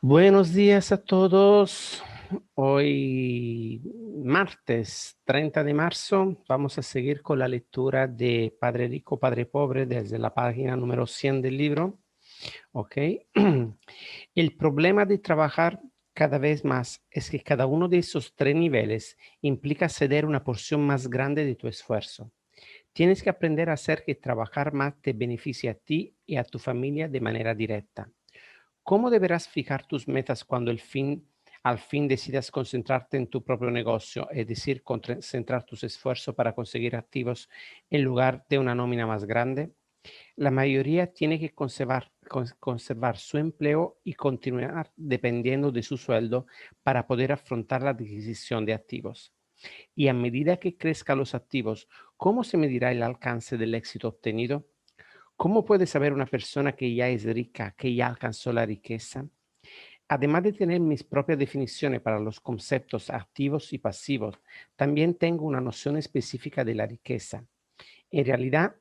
Buenos días a todos. Hoy, martes 30 de marzo, vamos a seguir con la lectura de Padre Rico, Padre Pobre desde la página número 100 del libro. ¿Ok? El problema de trabajar cada vez más es que cada uno de esos tres niveles implica ceder una porción más grande de tu esfuerzo. Tienes que aprender a hacer que trabajar más te beneficie a ti y a tu familia de manera directa. ¿Cómo deberás fijar tus metas cuando al fin decidas concentrarte en tu propio negocio, es decir, concentrar tus esfuerzos para conseguir activos en lugar de una nómina más grande? La mayoría tiene que conservar su empleo y continuar dependiendo de su sueldo para poder afrontar la adquisición de activos. Y a medida que crezcan los activos, ¿cómo se medirá el alcance del éxito obtenido? ¿Cómo puede saber una persona que ya es rica, que ya alcanzó la riqueza? Además de tener mis propias definiciones para los conceptos activos y pasivos, también tengo una noción específica de la riqueza. En realidad,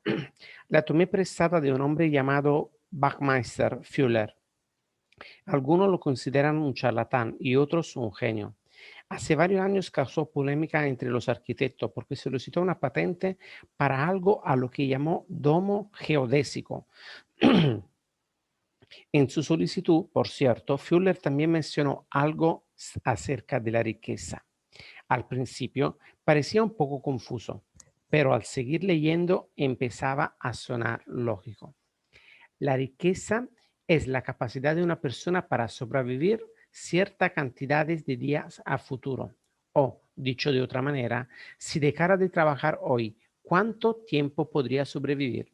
la tomé prestada de un hombre llamado Buckminster Fuller. Algunos lo consideran un charlatán y otros un genio. Hace varios años causó polémica entre los arquitectos porque solicitó una patente para algo a lo que llamó domo geodésico. En su solicitud, por cierto, Fuller también mencionó algo acerca de la riqueza. Al principio parecía un poco confuso, pero al seguir leyendo empezaba a sonar lógico. La riqueza es la capacidad de una persona para sobrevivir cierta cantidades de días a futuro. O, dicho de otra manera, si dejara de trabajar hoy, ¿cuánto tiempo podría sobrevivir?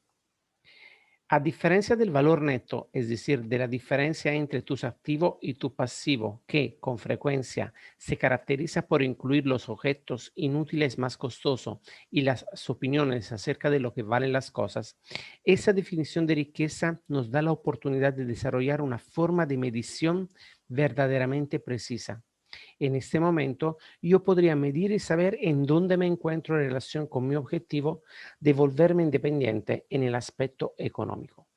A diferencia del valor neto, es decir, de la diferencia entre tus activo y tu pasivo, que con frecuencia se caracteriza por incluir los objetos inútiles más costosos y las opiniones acerca de lo que valen las cosas, esa definición de riqueza nos da la oportunidad de desarrollar una forma de medición verdaderamente precisa. En este momento, yo podría medir y saber en dónde me encuentro en relación con mi objetivo de volverme independiente en el aspecto económico.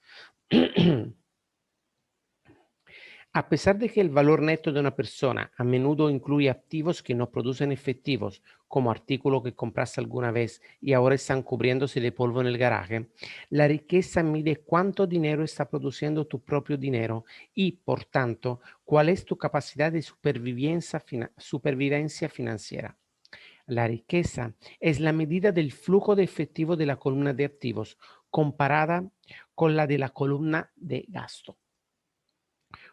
A pesar de que el valor neto de una persona a menudo incluye activos que no producen efectivos, como artículos que compraste alguna vez y ahora están cubriéndose de polvo en el garaje, la riqueza mide cuánto dinero está produciendo tu propio dinero y, por tanto, cuál es tu capacidad de supervivencia financiera. La riqueza es la medida del flujo de efectivo de la columna de activos comparada con la de la columna de gasto.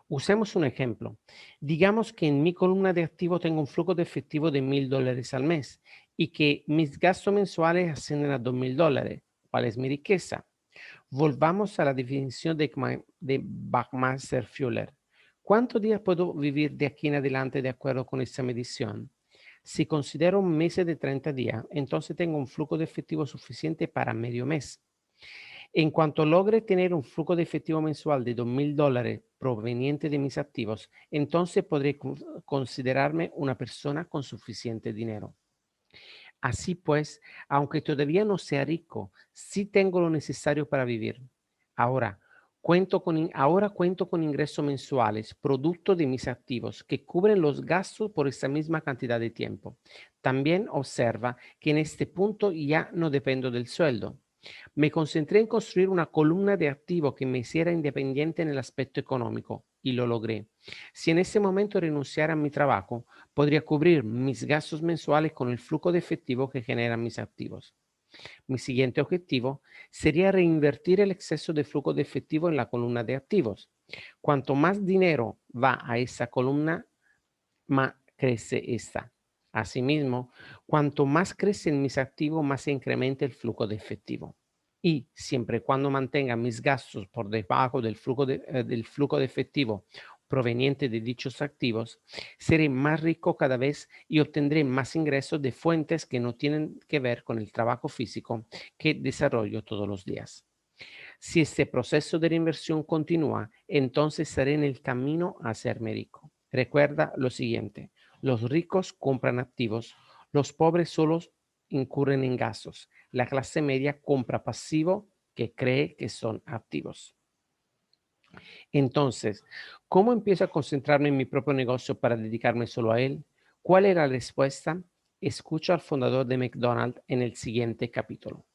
Usemos un ejemplo. Digamos que en mi columna de activo tengo un flujo de efectivo de $1,000 al mes y que mis gastos mensuales ascienden a $2,000. ¿Cuál es mi riqueza? Volvamos a la definición de Buckminster Fuller. ¿Cuántos días puedo vivir de aquí en adelante de acuerdo con esta medición? Si considero un mes de 30 días, entonces tengo un flujo de efectivo suficiente para medio mes. En cuanto logre tener un flujo de efectivo mensual de $2,000 proveniente de mis activos, entonces podré considerarme una persona con suficiente dinero. Así pues, aunque todavía no sea rico, sí tengo lo necesario para vivir. Ahora, ahora cuento con ingresos mensuales, producto de mis activos, que cubren los gastos por esa misma cantidad de tiempo. También observa que en este punto ya no dependo del sueldo. Me concentré en construir una columna de activo que me hiciera independiente en el aspecto económico y lo logré. Si en ese momento renunciara a mi trabajo, podría cubrir mis gastos mensuales con el flujo de efectivo que generan mis activos. Mi siguiente objetivo sería reinvertir el exceso de flujo de efectivo en la columna de activos. Cuanto más dinero va a esa columna, más crece esta. Asimismo, cuanto más crecen mis activos, más se incrementa el flujo de efectivo. Y siempre y cuando mantenga mis gastos por debajo del flujo de efectivo proveniente de dichos activos, seré más rico cada vez y obtendré más ingresos de fuentes que no tienen que ver con el trabajo físico que desarrollo todos los días. Si este proceso de reinversión continúa, entonces estaré en el camino a hacerme rico. Recuerda lo siguiente: los ricos compran activos, los pobres solo incurren en gastos. La clase media compra pasivo que cree que son activos. Entonces, ¿cómo empiezo a concentrarme en mi propio negocio para dedicarme solo a él? ¿Cuál era la respuesta? Escucha al fundador de McDonald's en el siguiente capítulo.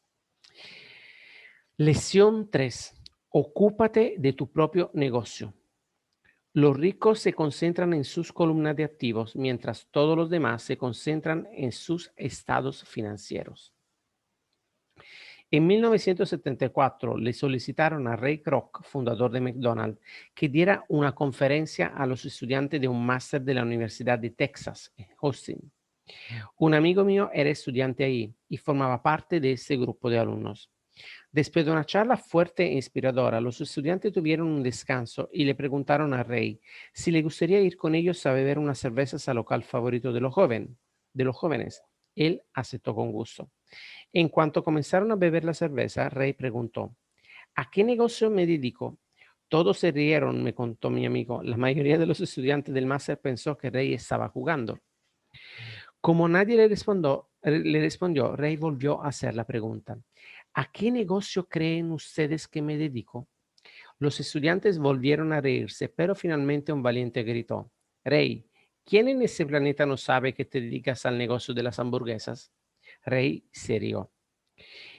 Lección 3. Ocúpate de tu propio negocio. Los ricos se concentran en sus columnas de activos, mientras todos los demás se concentran en sus estados financieros. En 1974 le solicitaron a Ray Kroc, fundador de McDonald's, que diera una conferencia a los estudiantes de un máster de la Universidad de Texas, en Austin. Un amigo mío era estudiante ahí y formaba parte de ese grupo de alumnos. Después de una charla fuerte e inspiradora, los estudiantes tuvieron un descanso y le preguntaron a Ray si le gustaría ir con ellos a beber unas cervezas al local favorito de los jóvenes. Él aceptó con gusto. En cuanto comenzaron a beber la cerveza, Ray preguntó, ¿a qué negocio me dedico? Todos se rieron, me contó mi amigo. La mayoría de los estudiantes del máster pensó que Ray estaba jugando. Como nadie le respondió, Ray volvió a hacer la pregunta. ¿A qué negocio creen ustedes que me dedico? Los estudiantes volvieron a reírse, pero finalmente un valiente gritó, Ray, ¿quién en ese planeta no sabe que te dedicas al negocio de las hamburguesas? Ray se rió.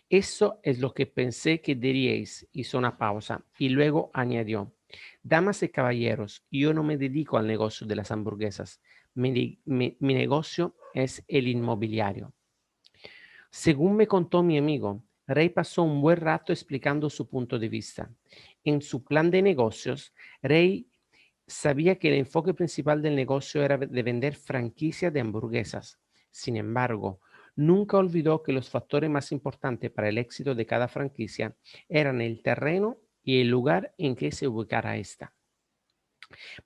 Eso es lo que pensé que diríais, hizo una pausa y luego añadió, damas y caballeros, yo no me dedico al negocio de las hamburguesas, mi negocio es el inmobiliario. Según me contó mi amigo, Ray pasó un buen rato explicando su punto de vista. En su plan de negocios, Ray sabía que el enfoque principal del negocio era de vender franquicias de hamburguesas. Sin embargo, nunca olvidó que los factores más importantes para el éxito de cada franquicia eran el terreno y el lugar en que se ubicara esta.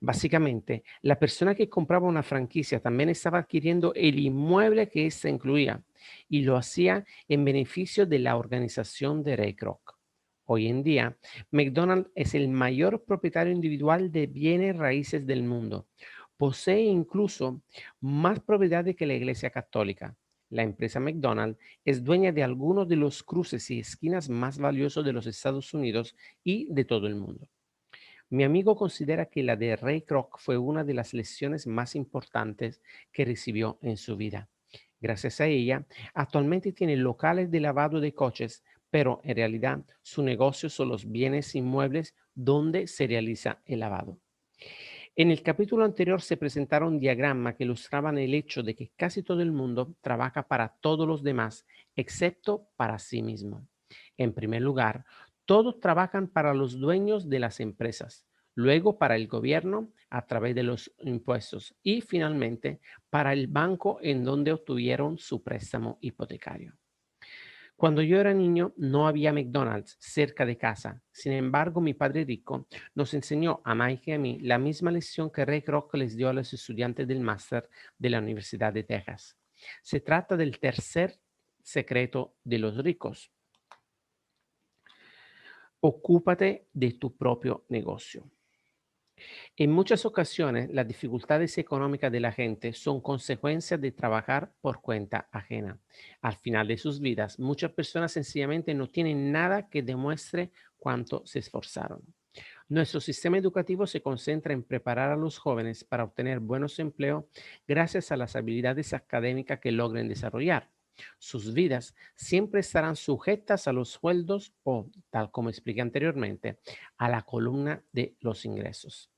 Básicamente, la persona que compraba una franquicia también estaba adquiriendo el inmueble que ésta incluía y lo hacía en beneficio de la organización de Ray Kroc. Hoy en día, McDonald's es el mayor propietario individual de bienes raíces del mundo. Posee incluso más propiedades que la Iglesia Católica. La empresa McDonald's es dueña de algunos de los cruces y esquinas más valiosos de los Estados Unidos y de todo el mundo. Mi amigo considera que la de Ray Kroc fue una de las lecciones más importantes que recibió en su vida. Gracias a ella, actualmente tiene locales de lavado de coches, pero en realidad su negocio son los bienes inmuebles donde se realiza el lavado. En el capítulo anterior se presentaron diagramas que ilustraban el hecho de que casi todo el mundo trabaja para todos los demás, excepto para sí mismo. En primer lugar, todos trabajan para los dueños de las empresas, luego para el gobierno a través de los impuestos y finalmente para el banco en donde obtuvieron su préstamo hipotecario. Cuando yo era niño no había McDonald's cerca de casa. Sin embargo, mi padre rico nos enseñó a Mike y a mí la misma lección que Ray Kroc les dio a los estudiantes del máster de la Universidad de Texas. Se trata del tercer secreto de los ricos. Ocúpate de tu propio negocio. En muchas ocasiones, las dificultades económicas de la gente son consecuencias de trabajar por cuenta ajena. Al final de sus vidas, muchas personas sencillamente no tienen nada que demuestre cuánto se esforzaron. Nuestro sistema educativo se concentra en preparar a los jóvenes para obtener buenos empleos gracias a las habilidades académicas que logren desarrollar. Sus vidas siempre estarán sujetas a los sueldos o, tal como expliqué anteriormente, a la columna de los ingresos.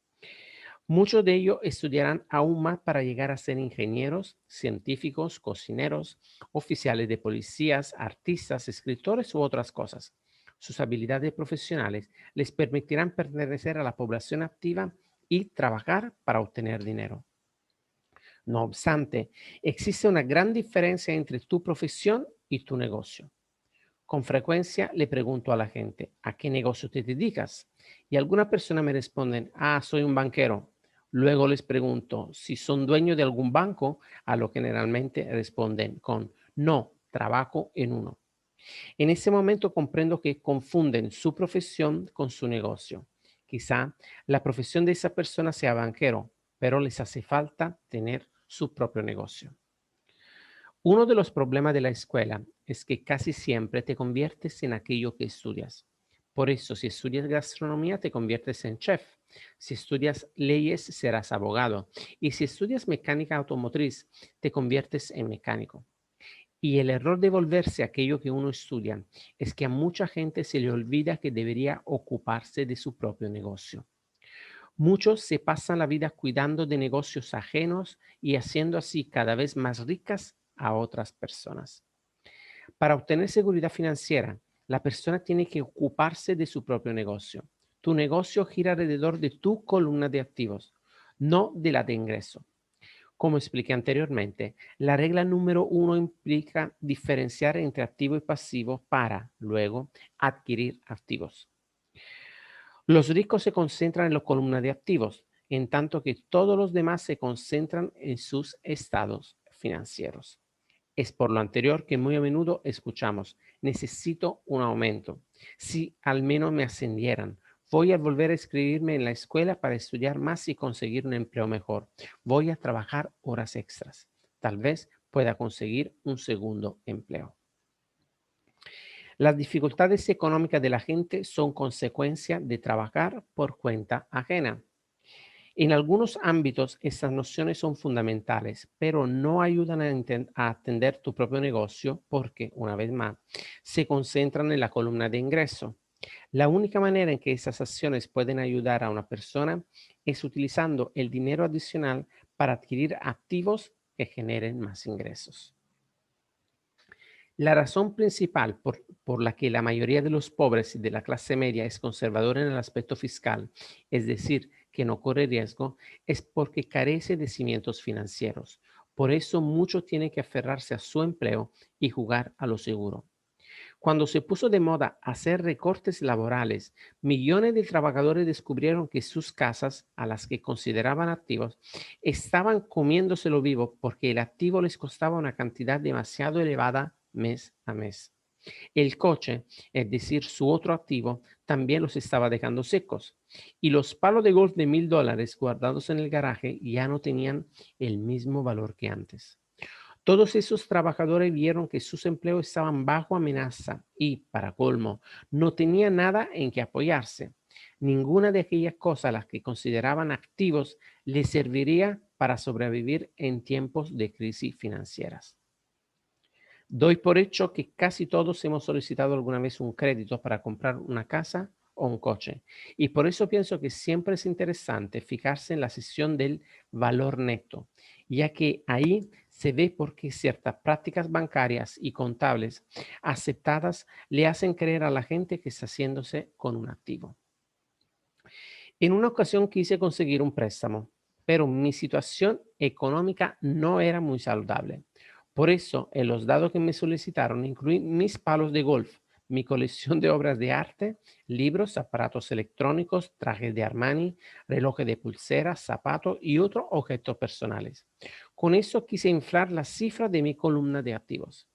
Muchos de ellos estudiarán aún más para llegar a ser ingenieros, científicos, cocineros, oficiales de policías, artistas, escritores u otras cosas. Sus habilidades profesionales les permitirán pertenecer a la población activa y trabajar para obtener dinero. No obstante, existe una gran diferencia entre tu profesión y tu negocio. Con frecuencia le pregunto a la gente, ¿a qué negocio te dedicas? Y algunas personas me responden, soy un banquero. Luego les pregunto si son dueños de algún banco, a lo que generalmente responden con, no, trabajo en uno. En ese momento comprendo que confunden su profesión con su negocio. Quizá la profesión de esa persona sea banquero, pero les hace falta tener su propio negocio. Uno de los problemas de la escuela es que casi siempre te conviertes en aquello que estudias. Por eso, si estudias gastronomía, te conviertes en chef. Si estudias leyes, serás abogado. Y si estudias mecánica automotriz, te conviertes en mecánico. Y el error de volverse aquello que uno estudia es que a mucha gente se le olvida que debería ocuparse de su propio negocio. Muchos se pasan la vida cuidando de negocios ajenos y haciendo así cada vez más ricas a otras personas. Para obtener seguridad financiera, la persona tiene que ocuparse de su propio negocio. Tu negocio gira alrededor de tu columna de activos, no de la de ingreso. Como expliqué anteriormente, la regla número uno implica diferenciar entre activo y pasivo para, luego, adquirir activos. Los ricos se concentran en la columna de activos, en tanto que todos los demás se concentran en sus estados financieros. Es por lo anterior que muy a menudo escuchamos, necesito un aumento. Si al menos me ascendieran, voy a volver a escribirme en la escuela para estudiar más y conseguir un empleo mejor. Voy a trabajar horas extras. Tal vez pueda conseguir un segundo empleo. Las dificultades económicas de la gente son consecuencia de trabajar por cuenta ajena. En algunos ámbitos, estas nociones son fundamentales, pero no ayudan a atender tu propio negocio porque, una vez más, se concentran en la columna de ingreso. La única manera en que esas acciones pueden ayudar a una persona es utilizando el dinero adicional para adquirir activos que generen más ingresos. La razón principal por la que la mayoría de los pobres y de la clase media es conservadora en el aspecto fiscal, es decir, que no corre riesgo, es porque carece de cimientos financieros. Por eso muchos tienen que aferrarse a su empleo y jugar a lo seguro. Cuando se puso de moda hacer recortes laborales, millones de trabajadores descubrieron que sus casas, a las que consideraban activos, estaban comiéndoselo vivo porque el activo les costaba una cantidad demasiado elevada mes a mes. El coche, es decir, su otro activo, también los estaba dejando secos. Y los palos de golf de $1,000 guardados en el garaje ya no tenían el mismo valor que antes. Todos esos trabajadores vieron que sus empleos estaban bajo amenaza y, para colmo, no tenían nada en que apoyarse. Ninguna de aquellas cosas a las que consideraban activos les serviría para sobrevivir en tiempos de crisis financieras. Doy por hecho que casi todos hemos solicitado alguna vez un crédito para comprar una casa o un coche. Y por eso pienso que siempre es interesante fijarse en la sección del valor neto, ya que ahí se ve por qué ciertas prácticas bancarias y contables aceptadas le hacen creer a la gente que está haciéndose con un activo. En una ocasión quise conseguir un préstamo, pero mi situación económica no era muy saludable. Por eso, en los datos que me solicitaron incluí mis palos de golf, mi colección de obras de arte, libros, aparatos electrónicos, trajes de Armani, relojes de pulsera, zapatos y otros objetos personales. Con eso quise inflar la cifra de mi columna de activos,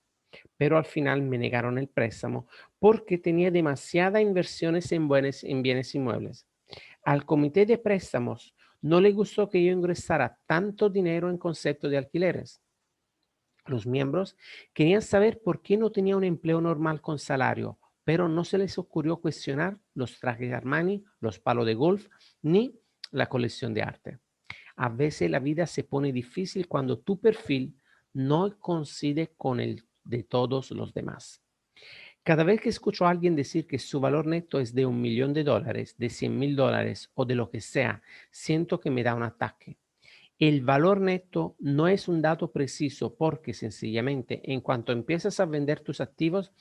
pero al final me negaron el préstamo porque tenía demasiadas inversiones en bienes inmuebles. Al comité de préstamos no le gustó que yo ingresara tanto dinero en concepto de alquileres. Los miembros querían saber por qué no tenía un empleo normal con salario, pero no se les ocurrió cuestionar los trajes de Armani, los palos de golf, ni la colección de arte. A veces la vida se pone difícil cuando tu perfil no coincide con el de todos los demás. Cada vez que escucho a alguien decir que su valor neto es de $1,000,000, de $100,000 o de lo que sea, siento que me da un ataque. El valor neto no es un dato preciso porque sencillamente en cuanto empiezas a vender tus activos,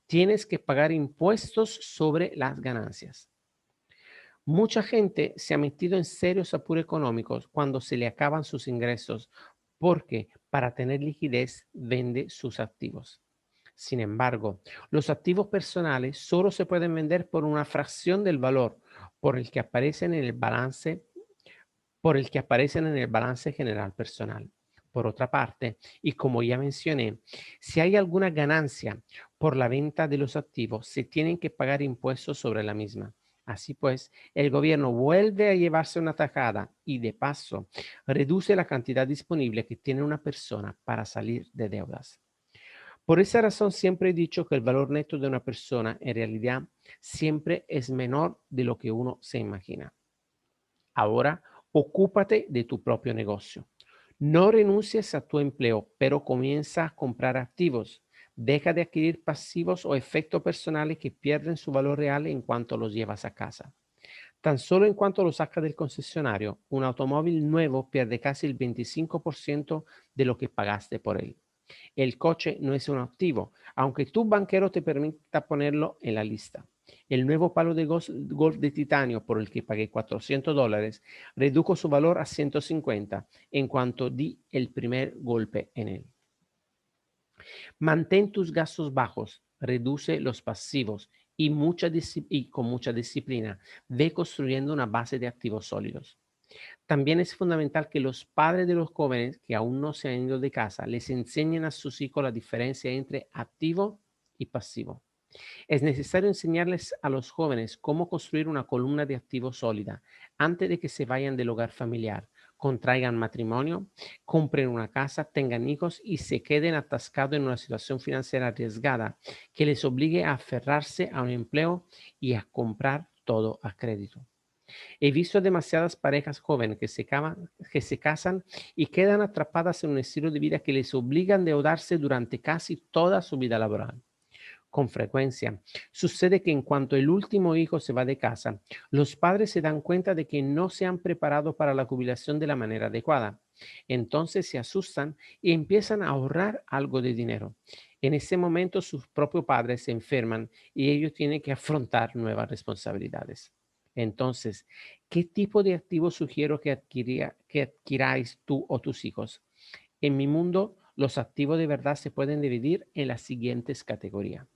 tienes que pagar impuestos sobre las ganancias. Mucha gente se ha metido en serios apuros económicos cuando se le acaban sus ingresos porque para tener liquidez vende sus activos. Sin embargo, los activos personales solo se pueden vender por una fracción del valor por el que aparecen en el balance, general personal. Por otra parte, y como ya mencioné, si hay alguna ganancia por la venta de los activos, se tienen que pagar impuestos sobre la misma. Así pues, el gobierno vuelve a llevarse una tajada y de paso reduce la cantidad disponible que tiene una persona para salir de deudas. Por esa razón siempre he dicho que el valor neto de una persona en realidad siempre es menor de lo que uno se imagina. Ahora, ocúpate de tu propio negocio. No renuncies a tu empleo, pero comienza a comprar activos. Deja de adquirir pasivos o efectos personales que pierden su valor real en cuanto los llevas a casa. Tan solo en cuanto lo sacas del concesionario, un automóvil nuevo pierde casi el 25% de lo que pagaste por él. El coche no es un activo, aunque tu banquero te permita ponerlo en la lista. El nuevo palo de golf de titanio por el que pagué $400 redujo su valor a 150 en cuanto di el primer golpe en él. Mantén tus gastos bajos, reduce los pasivos y con mucha disciplina ve construyendo una base de activos sólidos. También es fundamental que los padres de los jóvenes que aún no se han ido de casa les enseñen a sus hijos la diferencia entre activo y pasivo. Es necesario enseñarles a los jóvenes cómo construir una columna de activos sólida antes de que se vayan del hogar familiar, contraigan matrimonio, compren una casa, tengan hijos y se queden atascados en una situación financiera arriesgada que les obligue a aferrarse a un empleo y a comprar todo a crédito. He visto demasiadas parejas jóvenes que se casan y quedan atrapadas en un estilo de vida que les obliga a endeudarse durante casi toda su vida laboral. Con frecuencia, sucede que en cuanto el último hijo se va de casa, los padres se dan cuenta de que no se han preparado para la jubilación de la manera adecuada. Entonces se asustan y empiezan a ahorrar algo de dinero. En ese momento sus propios padres se enferman y ellos tienen que afrontar nuevas responsabilidades. Entonces, ¿qué tipo de activos sugiero que adquiráis tú o tus hijos? En mi mundo, los activos de verdad se pueden dividir en las siguientes categorías.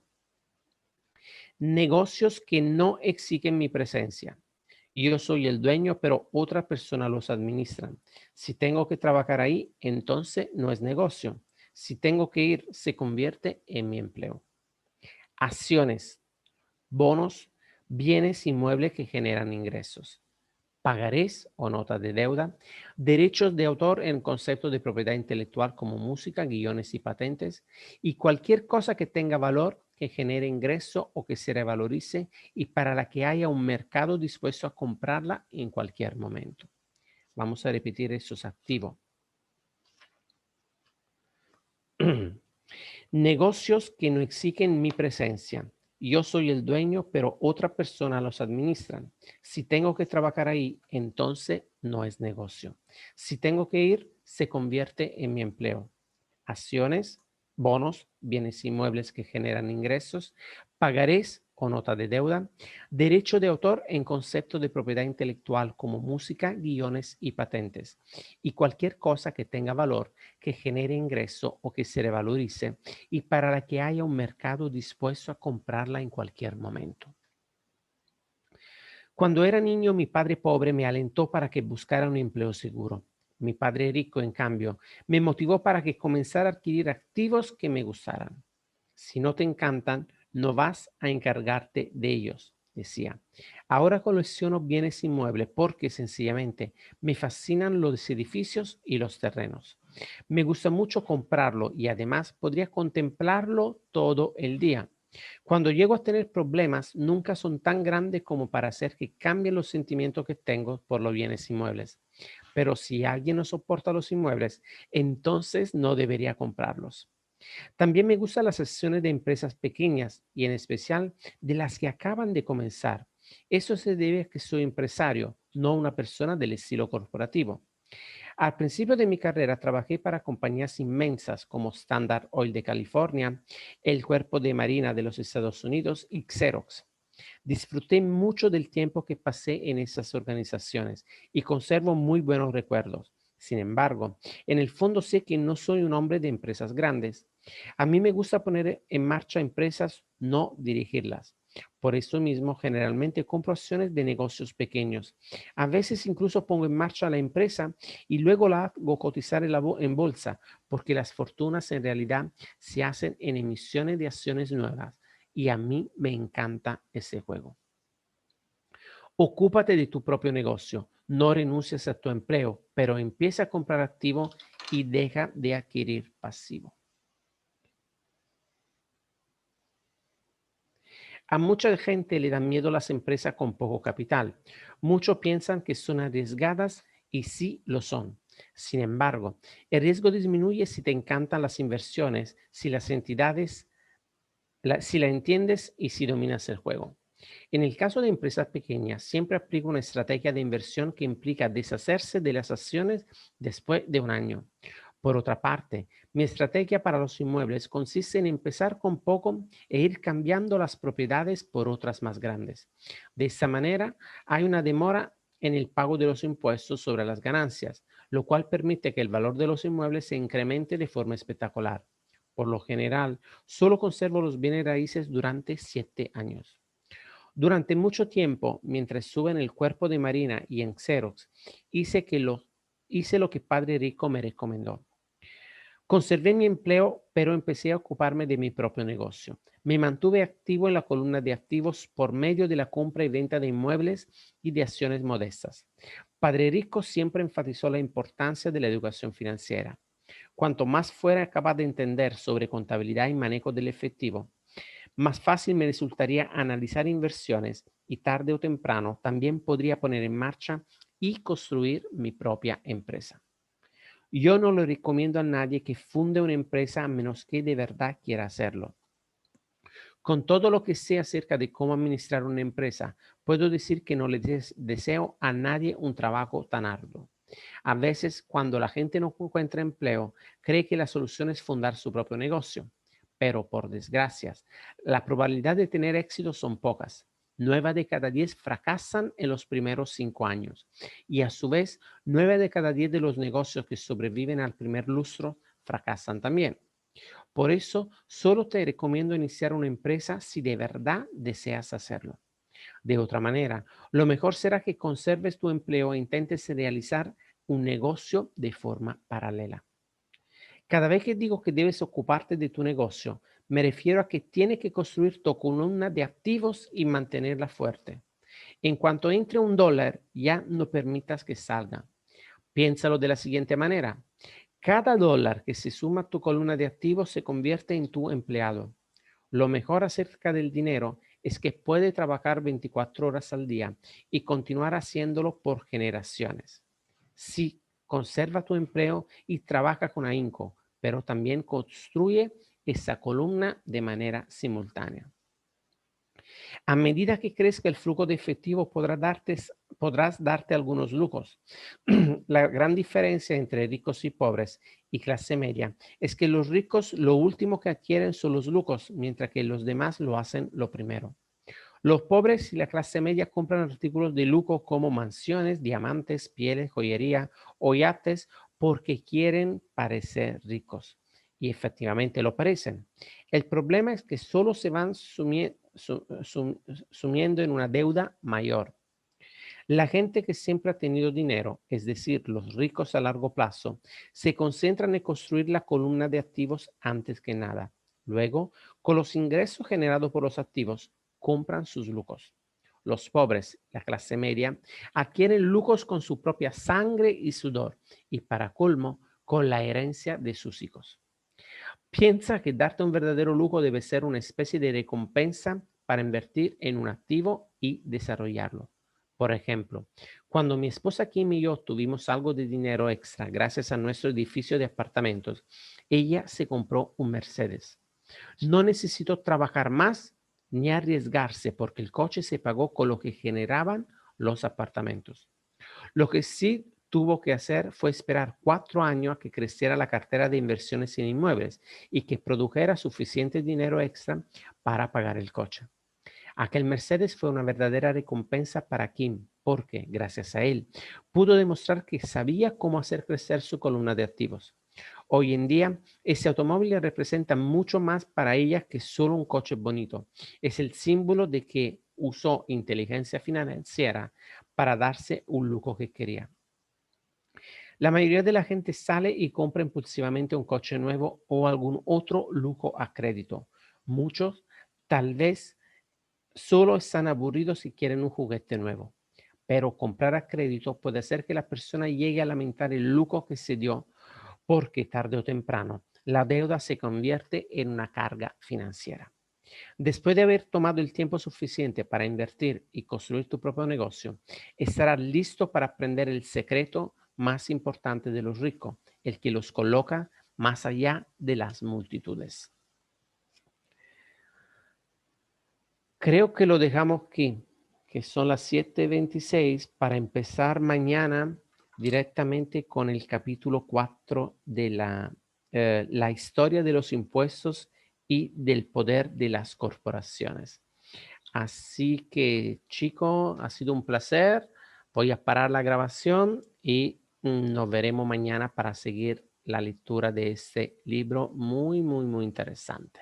Negocios que no exigen mi presencia. Yo soy el dueño, pero otra persona los administran. Si tengo que trabajar ahí, entonces no es negocio. Si tengo que ir, se convierte en mi empleo. Acciones, bonos, bienes inmuebles que generan ingresos. Pagarés o notas de deuda, derechos de autor en concepto de propiedad intelectual como música, guiones y patentes, y cualquier cosa que tenga valor, que genere ingreso o que se revalorice y para la que haya un mercado dispuesto a comprarla en cualquier momento. Vamos a repetir esos activos. Negocios que no exigen mi presencia. Yo soy el dueño, pero otra persona los administra. Si tengo que trabajar ahí, entonces no es negocio. Si tengo que ir, se convierte en mi empleo. Acciones, bonos, bienes inmuebles que generan ingresos, pagarés o nota de deuda, derecho de autor en concepto de propiedad intelectual como música, guiones y patentes, y cualquier cosa que tenga valor, que genere ingreso o que se revalorice y para la que haya un mercado dispuesto a comprarla en cualquier momento. Cuando era niño, mi padre pobre me alentó para que buscara un empleo seguro. Mi padre rico, en cambio, me motivó para que comenzara a adquirir activos que me gustaran. Si no te encantan, no vas a encargarte de ellos, decía. Ahora colecciono bienes inmuebles porque sencillamente me fascinan los edificios y los terrenos. Me gusta mucho comprarlo y además podría contemplarlo todo el día. Cuando llego a tener problemas, nunca son tan grandes como para hacer que cambien los sentimientos que tengo por los bienes inmuebles. Pero si alguien no soporta los inmuebles, entonces no debería comprarlos. También me gustan las sesiones de empresas pequeñas y en especial de las que acaban de comenzar. Eso se debe a que soy empresario, no una persona del estilo corporativo. Al principio de mi carrera trabajé para compañías inmensas como Standard Oil de California, el Cuerpo de Marina de los Estados Unidos y Xerox. Disfruté mucho del tiempo que pasé en esas organizaciones y conservo muy buenos recuerdos. Sin embargo, en el fondo sé que no soy un hombre de empresas grandes. A mí me gusta poner en marcha empresas, no dirigirlas. Por eso mismo, generalmente compro acciones de negocios pequeños. A veces incluso pongo en marcha la empresa y luego la hago cotizar en bolsa, porque las fortunas en realidad se hacen en emisiones de acciones nuevas. Y a mí me encanta ese juego. Ocúpate de tu propio negocio. No renuncies a tu empleo, pero empieza a comprar activo y deja de adquirir pasivo. A mucha gente le dan miedo las empresas con poco capital. Muchos piensan que son arriesgadas y sí lo son. Sin embargo, el riesgo disminuye si te encantan las inversiones, si las entidades, si la entiendes y si dominas el juego. En el caso de empresas pequeñas, siempre aplico una estrategia de inversión que implica deshacerse de las acciones después de un año. Por otra parte, mi estrategia para los inmuebles consiste en empezar con poco e ir cambiando las propiedades por otras más grandes. De esta manera, hay una demora en el pago de los impuestos sobre las ganancias, lo cual permite que el valor de los inmuebles se incremente de forma espectacular. Por lo general, solo conservo los bienes raíces durante 7 años. Durante mucho tiempo, mientras estuve en el cuerpo de Marina y en Xerox, hice, hice lo que Padre Rico me recomendó. Conservé mi empleo, pero empecé a ocuparme de mi propio negocio. Me mantuve activo en la columna de activos por medio de la compra y venta de inmuebles y de acciones modestas. Padre Rico siempre enfatizó la importancia de la educación financiera. Cuanto más fuera capaz de entender sobre contabilidad y manejo del efectivo, más fácil me resultaría analizar inversiones y tarde o temprano también podría poner en marcha y construir mi propia empresa. Yo no le recomiendo a nadie que funde una empresa a menos que de verdad quiera hacerlo. Con todo lo que sé acerca de cómo administrar una empresa, puedo decir que no le deseo a nadie un trabajo tan arduo. A veces, cuando la gente no encuentra empleo, cree que la solución es fundar su propio negocio. Pero, por desgracia, la probabilidad de tener éxito son pocas. 9 de cada 10 fracasan en los primeros 5 años. Y a su vez, 9 de cada 10 de los negocios que sobreviven al primer lustro fracasan también. Por eso, solo te recomiendo iniciar una empresa si de verdad deseas hacerlo. De otra manera, lo mejor será que conserves tu empleo e intentes realizar un negocio de forma paralela. Cada vez que digo que debes ocuparte de tu negocio, me refiero a que tienes que construir tu columna de activos y mantenerla fuerte. En cuanto entre $1, ya no permitas que salga. Piénsalo de la siguiente manera. Cada dólar que se suma a tu columna de activos se convierte en tu empleado. Lo mejor acerca del dinero es que puede trabajar 24 horas al día y continuar haciéndolo por generaciones. Sí, conserva tu empleo y trabaja con ahínco, pero también construye esa columna de manera simultánea. A medida que crezca el flujo de efectivo, podrás darte algunos lujos. La gran diferencia entre ricos y pobres y clase media es que los ricos lo último que adquieren son los lujos, mientras que los demás lo hacen lo primero. Los pobres y la clase media compran artículos de lujo como mansiones, diamantes, pieles, joyería o yates porque quieren parecer ricos. Y efectivamente lo parecen. El problema es que solo se van sumiendo en una deuda mayor. La gente que siempre ha tenido dinero, es decir, los ricos a largo plazo, se concentran en construir la columna de activos antes que nada. Luego, con los ingresos generados por los activos, compran sus lujos. Los pobres, la clase media, adquieren lujos con su propia sangre y sudor y, para colmo, con la herencia de sus hijos. Piensa que darte un verdadero lujo debe ser una especie de recompensa para invertir en un activo y desarrollarlo. Por ejemplo, cuando mi esposa Kim y yo tuvimos algo de dinero extra gracias a nuestro edificio de apartamentos, ella se compró un Mercedes. No necesitó trabajar más ni arriesgarse porque el coche se pagó con lo que generaban los apartamentos. Lo que sí tuvo que hacer fue esperar 4 años a que creciera la cartera de inversiones en inmuebles y que produjera suficiente dinero extra para pagar el coche. Aquel Mercedes fue una verdadera recompensa para Kim, porque, gracias a él, pudo demostrar que sabía cómo hacer crecer su columna de activos. Hoy en día, ese automóvil representa mucho más para ella que solo un coche bonito. Es el símbolo de que usó inteligencia financiera para darse un lujo que quería. La mayoría de la gente sale y compra impulsivamente un coche nuevo o algún otro lujo a crédito. Muchos tal vez solo están aburridos y quieren un juguete nuevo. Pero comprar a crédito puede hacer que la persona llegue a lamentar el lujo que se dio porque tarde o temprano la deuda se convierte en una carga financiera. Después de haber tomado el tiempo suficiente para invertir y construir tu propio negocio, estarás listo para aprender el secreto más importante de los ricos, el que los coloca más allá de las multitudes. Creo que lo dejamos aquí, que son las 7:26, para empezar mañana directamente con el capítulo 4 de la historia de los impuestos y del poder de las corporaciones. Así que, chico, ha sido un placer. Voy a parar la grabación y nos veremos mañana para seguir la lectura de este libro muy, muy, muy interesante.